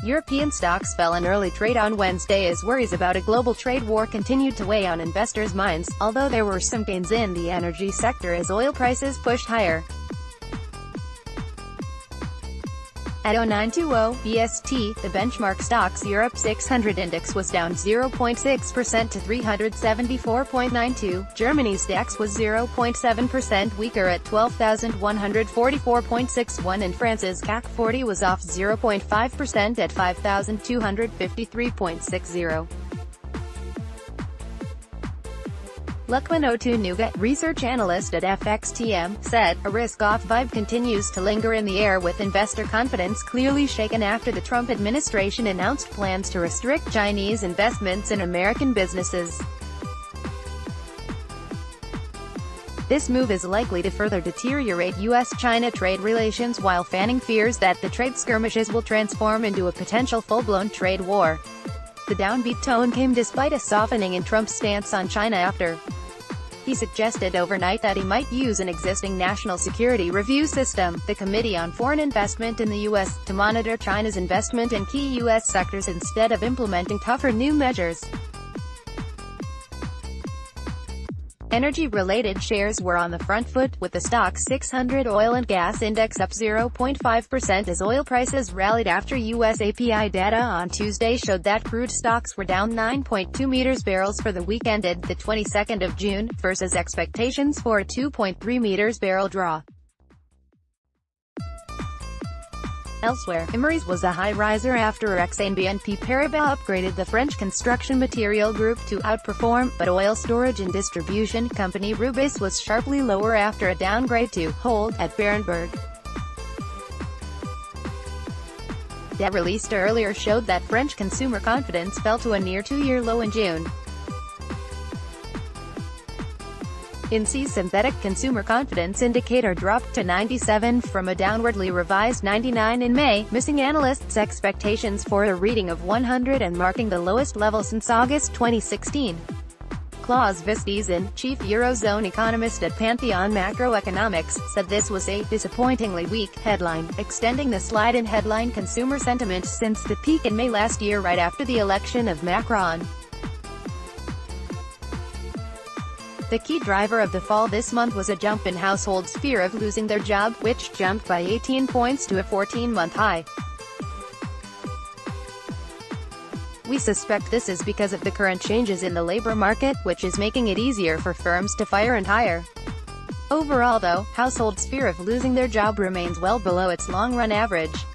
European stocks fell in early trade on Wednesday as worries about a global trade war continued to weigh on investors' minds, although there were some gains in the energy sector as oil prices pushed higher. At 0920 BST, the benchmark Stoxx Europe 600 index was down 0.6% to 374.92, Germany's DAX was 0.7% weaker at 12,144.61 and France's CAC 40 was off 0.5% at 5,253.60. Lukman Otunuga, research analyst at FXTM, said, "A risk-off vibe continues to linger in the air with investor confidence clearly shaken after the Trump administration announced plans to restrict Chinese investments in American businesses. This move is likely to further deteriorate U.S.-China trade relations while fanning fears that the trade skirmishes will transform into a potential full-blown trade war." The downbeat tone came despite a softening in Trump's stance on China after he suggested overnight that he might use an existing National Security Review System, the Committee on Foreign Investment in the U.S., to monitor China's investment in key U.S. sectors instead of implementing tougher new measures. Energy-related shares were on the front foot, with the Stoxx 600 oil and gas index up 0.5% as oil prices rallied after U.S. API data on Tuesday showed that crude stocks were down 9.2 barrels for the week ended the 22nd of June, versus expectations for a 2.3 barrel draw. Elsewhere, Imerys was a high riser after Exane BNP Paribas upgraded the French construction material group to outperform, but oil storage and distribution company Rubis was sharply lower after a downgrade to hold at Berenberg. Data released earlier showed that French consumer confidence fell to a near two-year low in June. INSEE's synthetic consumer confidence indicator dropped to 97 from a downwardly revised 99 in May, missing analysts' expectations for a reading of 100 and marking the lowest level since August 2016. Klaus Vistisen, chief Eurozone economist at Pantheon Macroeconomics, said this was a disappointingly weak headline, extending the slide in headline consumer sentiment since the peak in May last year right after the election of Macron. The key driver of the fall this month was a jump in households' fear of losing their job, which jumped by 18 points to a 14-month high. We suspect this is because of the current changes in the labor market, which is making it easier for firms to fire and hire. Overall though, households' fear of losing their job remains well below its long-run average.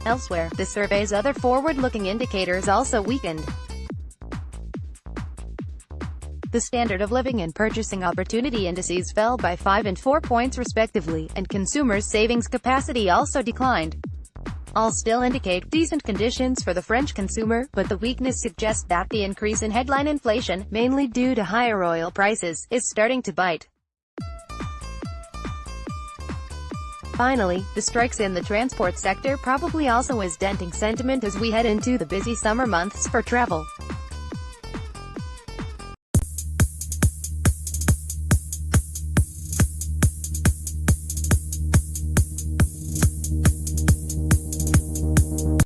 Elsewhere, the survey's other forward-looking indicators also weakened. The standard of living and purchasing opportunity indices fell by 5 and 4 points respectively, and consumers' savings capacity also declined. All still indicate decent conditions for the French consumer, but the weakness suggests that the increase in headline inflation, mainly due to higher oil prices, is starting to bite. Finally, the strikes in the transport sector probably also is denting sentiment as we head into the busy summer months for travel.